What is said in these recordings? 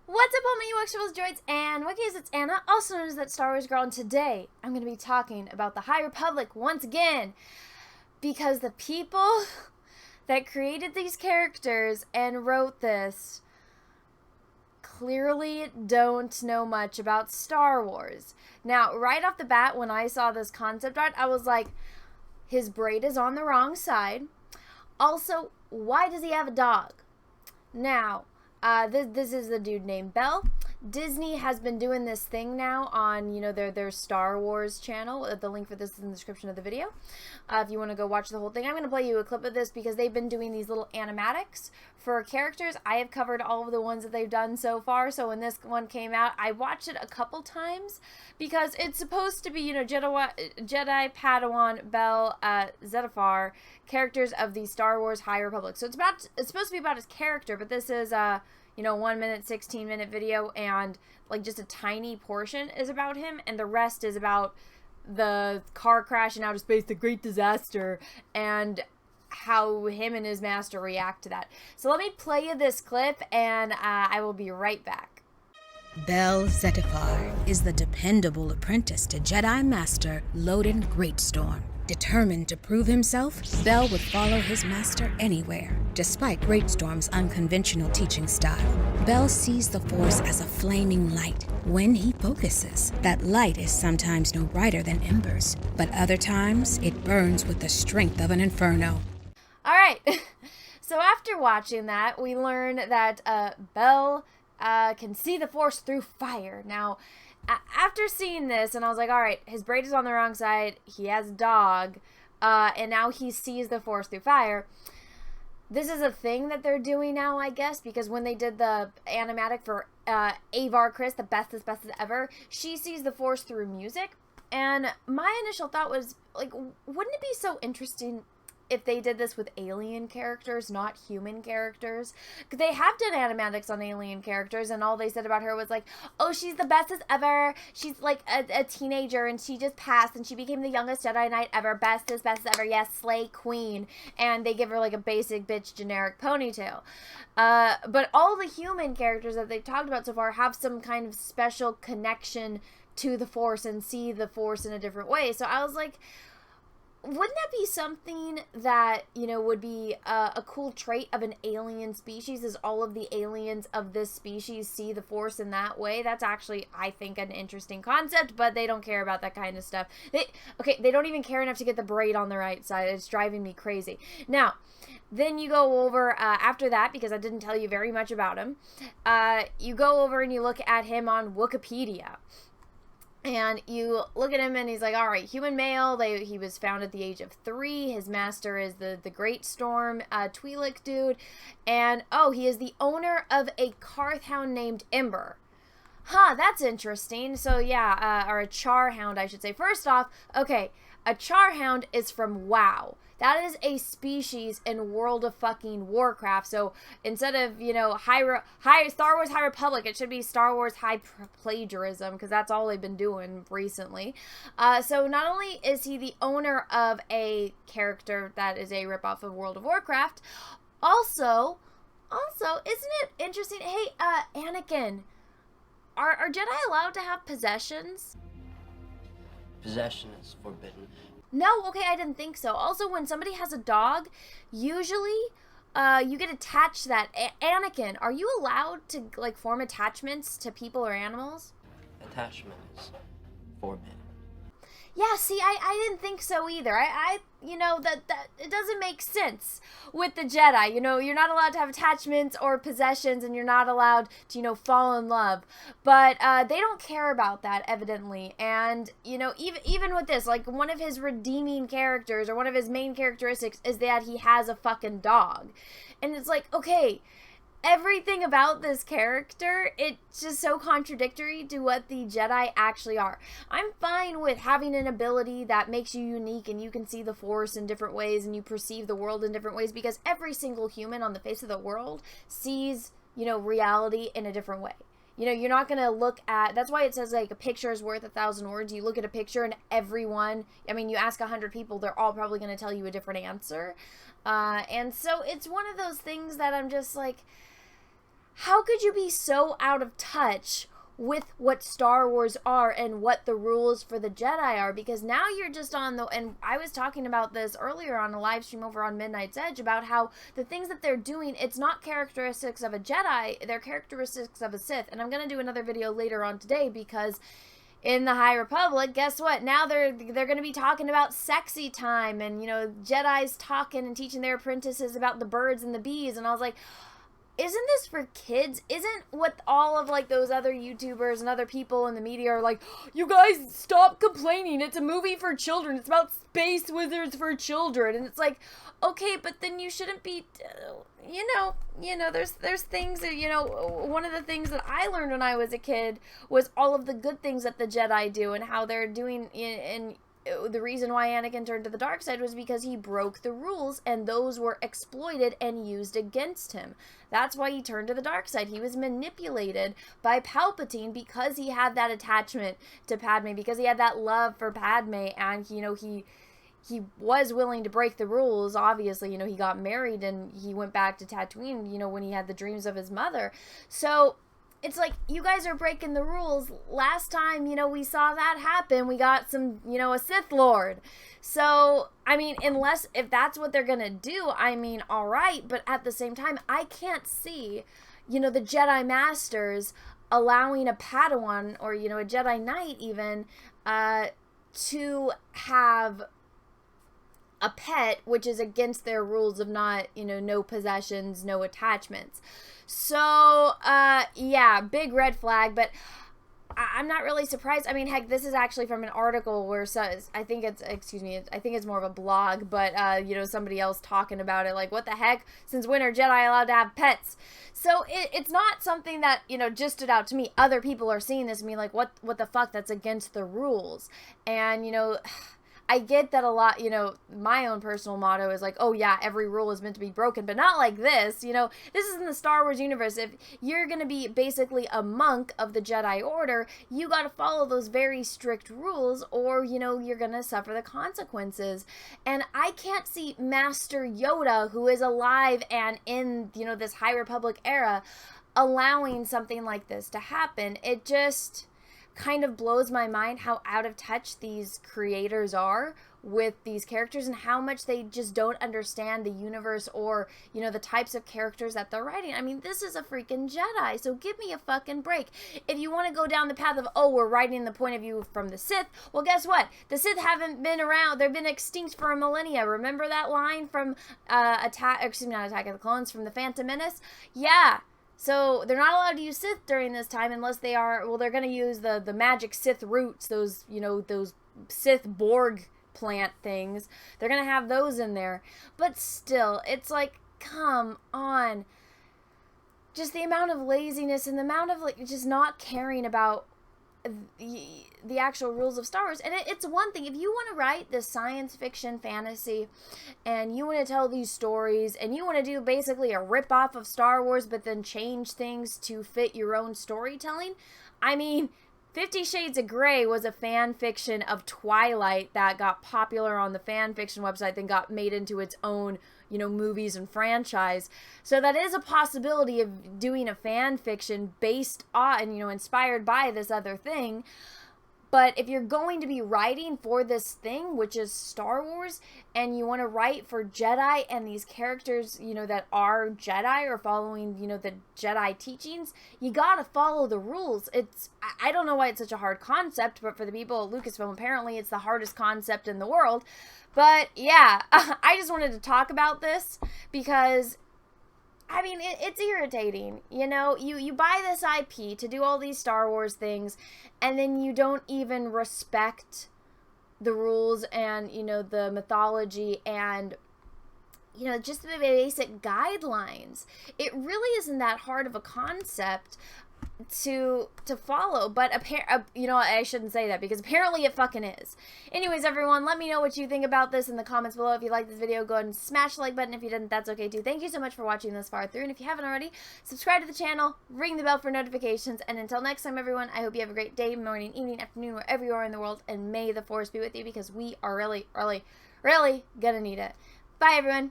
What's up, all my UX droids and Wikis? It's Anna, also known as That Star Wars Girl, and today I'm going to be talking about the High Republic once again, because the people that created these characters and wrote this clearly don't know much about Star Wars. Now, right off the bat, when I saw this concept art, I was like, his braid is on the wrong side. Also, why does he have a dog? Now, this is the dude named Bell. Disney has been doing this thing now on, their Star Wars channel. The link for this is in the description of the video. If you want to go watch the whole thing, I'm going to play you a clip of this because they've been doing these little animatics for characters. I have covered all of the ones that they've done so far, so when this one came out, I watched it a couple times because it's supposed to be, Jedi, Padawan, Bell, Zettifar, characters of the Star Wars High Republic. So it's supposed to be about his character, but this is 1 minute, 16-minute video, and like just a tiny portion is about him, and the rest is about the car crash in outer space, the great disaster, and how him and his master react to that. So let me play you this clip, and I will be right back. Bell Zettifar is the dependable apprentice to Jedi Master Loden Greatstorm. Determined to prove himself, Bell would follow his master anywhere, despite Greatstorm's unconventional teaching style. Bell sees the Force as a flaming light. When he focuses, that light is sometimes no brighter than embers, but other times it burns with the strength of an inferno. All right, so after watching that, we learn that Bell can see the Force through fire. Now, after seeing this, and I was like, all right, his braid is on the wrong side, he has a dog, and now he sees the Force through fire. This is a thing that they're doing now, I guess, because when they did the animatic for Avar Kriss, the bestest ever, she sees the Force through music, and my initial thought was, like, wouldn't it be so interesting if they did this with alien characters, not human characters? Because they have done animatics on alien characters, and all they said about her was like, oh, she's the bestest ever, she's like a teenager, and she just passed, and she became the youngest Jedi Knight ever, bestest ever, yes, slay queen, and they give her like a basic bitch generic ponytail. But all the human characters that they've talked about so far have some kind of special connection to the Force and see the Force in a different way. So I was like, wouldn't that be something that, would be a cool trait of an alien species, is all of the aliens of this species see the Force in that way? That's actually, I think, an interesting concept, but they don't care about that kind of stuff. They don't even care enough to get the braid on the right side. It's driving me crazy. Now, then you go over, after that, because I didn't tell you very much about him, you go over and you look at him on Wikipedia. And you look at him and he's like, all right, human male, he was found at the age of 3. His master is the Greatstorm Twi'lek dude. And, oh, he is the owner of a Carthound named Ember. Huh, that's interesting. So, yeah, or a Charhound, I should say. First off, okay, a Charhound is from WoW. That is a species in World of fucking Warcraft. So instead of, Star Wars High Republic, it should be Star Wars High Plagiarism, because that's all they've been doing recently. So not only is he the owner of a character that is a ripoff of World of Warcraft, also, isn't it interesting? Hey, Anakin, are Jedi allowed to have possessions? Possession is forbidden. No, okay, I didn't think so. Also, when somebody has a dog, usually you get attached to that. Anakin, are you allowed to, like, form attachments to people or animals? Attachment is forbidden. Yeah, see, I didn't think so either. That it doesn't make sense with the Jedi. You're not allowed to have attachments or possessions, and you're not allowed to, fall in love. But they don't care about that, evidently. And, even with this, like, one of his redeeming characters, or one of his main characteristics, is that he has a fucking dog. And it's like, okay, everything about this character, it's just so contradictory to what the Jedi actually are. I'm fine with having an ability that makes you unique and you can see the Force in different ways and you perceive the world in different ways, because every single human on the face of the world sees, you know, reality in a different way. You know, you're not going to look at, that's why it says like a picture is worth 1,000 words. You look at a picture and everyone, I mean, you ask 100 people, they're all probably going to tell you a different answer. And so it's one of those things that I'm just like, how could you be so out of touch with what Star Wars are and what the rules for the Jedi are? Because now you're just on the, and I was talking about this earlier on a live stream over on Midnight's Edge about how the things that they're doing, it's not characteristics of a Jedi, they're characteristics of a Sith. And I'm going to do another video later on today because in the High Republic, guess what? Now they're going to be talking about sexy time and, you know, Jedi's talking and teaching their apprentices about the birds and the bees. And I was like, isn't this for kids? Isn't what all of like those other YouTubers and other people in the media are like, you guys stop complaining, it's a movie for children, it's about space wizards for children. And it's like, okay, but then you shouldn't be, you know, there's things that, you know, one of the things that I learned when I was a kid was all of the good things that the Jedi do and how they're doing in the reason why Anakin turned to the dark side was because he broke the rules and those were exploited and used against him. That's why he turned to the dark side. He was manipulated by Palpatine because he had that attachment to Padme, because he had that love for Padme, and, you know, he was willing to break the rules. Obviously, you know, he got married and he went back to Tatooine, you know, when he had the dreams of his mother. So it's like, you guys are breaking the rules. Last time, you know, we saw that happen, we got some, you know, a Sith Lord. So, I mean, unless, if that's what they're gonna do, I mean, all right, but at the same time, I can't see, you know, the Jedi Masters allowing a Padawan, or, you know, a Jedi Knight even, to have a pet, which is against their rules of not, you know, no possessions, no attachments. So, yeah, big red flag, but I'm not really surprised. I mean, heck, this is actually from an article where, I think it's more of a blog, but, you know, somebody else talking about it, like, what the heck, since when are Jedi allowed to have pets? So, it's not something that, you know, just stood out to me. Other people are seeing this and being like, what the fuck, that's against the rules. And, you know, I get that a lot, you know, my own personal motto is like, oh yeah, every rule is meant to be broken, but not like this, you know, this is in the Star Wars universe. If you're going to be basically a monk of the Jedi Order, you got to follow those very strict rules or, you know, you're going to suffer the consequences. And I can't see Master Yoda, who is alive and in, you know, this High Republic era, allowing something like this to happen. It just kind of blows my mind how out of touch these creators are with these characters and how much they just don't understand the universe or, you know, the types of characters that they're writing. I mean, this is a freaking Jedi, so give me a fucking break. If you want to go down the path of, oh, we're writing the point of view from the Sith, well, guess what? The Sith haven't been around. They've been extinct for a millennia. Remember that line from not Attack of the Clones, from the Phantom Menace? Yeah. So they're not allowed to use Sith during this time unless they are, well, they're going to use the magic Sith roots, those, you know, those Sith Borg plant things. They're going to have those in there. But still, it's like, come on. Just the amount of laziness and the amount of, like, just not caring about the actual rules of Star Wars. And it's one thing, if you want to write this science fiction fantasy and you want to tell these stories and you want to do basically a rip-off of Star Wars but then change things to fit your own storytelling, I mean, 50 Shades of Grey was a fan fiction of Twilight that got popular on the fan fiction website, then got made into its own, you know, movies and franchise. So that is a possibility of doing a fan fiction based on, you know, inspired by this other thing. But if you're going to be writing for this thing, which is Star Wars, and you want to write for Jedi and these characters, you know, that are Jedi or following, you know, the Jedi teachings, you gotta follow the rules. I don't know why it's such a hard concept, but for the people at Lucasfilm, apparently it's the hardest concept in the world. But yeah, I just wanted to talk about this because, I mean, it's irritating, you know, you buy this IP to do all these Star Wars things, and then you don't even respect the rules and, you know, the mythology and you know, just the basic guidelines. It really isn't that hard of a concept to follow, but you know, I shouldn't say that because apparently it fucking is. Anyways, everyone, let me know what you think about this in the comments below. If you like this video, go ahead and smash the like button. If you didn't, that's okay too. Thank you so much for watching this far through, and if you haven't already, subscribe to the channel, ring the bell for notifications, and until next time, everyone, I hope you have a great day, morning, evening, afternoon, wherever you are in the world, and may the Force be with you, because we are really, really, really gonna need it. Bye, everyone.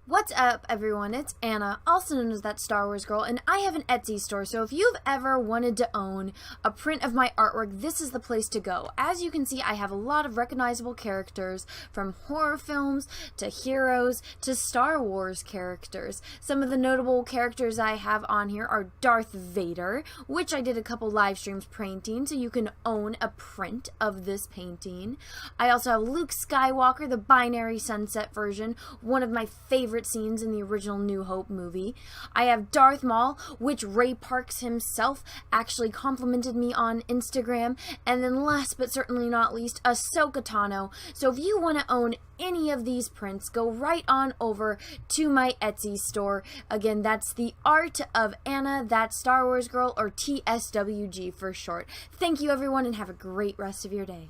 What's up, everyone? It's Anna, also known as That Star Wars Girl, and I have an Etsy store, so if you've ever wanted to own a print of my artwork, this is the place to go. As you can see, I have a lot of recognizable characters, from horror films to heroes to Star Wars characters. Some of the notable characters I have on here are Darth Vader, which I did a couple live streams painting, so you can own a print of this painting. I also have Luke Skywalker, the binary sunset version, one of my favorite scenes in the original New Hope movie. I have Darth Maul, which Ray Parks himself actually complimented me on Instagram. And then last but certainly not least, Ahsoka Tano. So if you want to own any of these prints, go right on over to my Etsy store. Again, that's the Art of Anna, That Star Wars Girl, or TSWG for short. Thank you, everyone, and have a great rest of your day.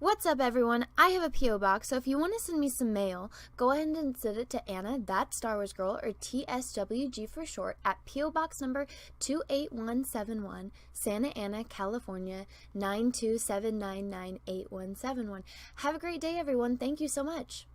What's up, everyone? I have a P.O. box, so if you want to send me some mail, go ahead and send it to Anna, That Star Wars Girl, or TSWG for short, at P.O. Box number 28171, Santa Ana, California, 927998171. Have a great day, everyone. Thank you so much.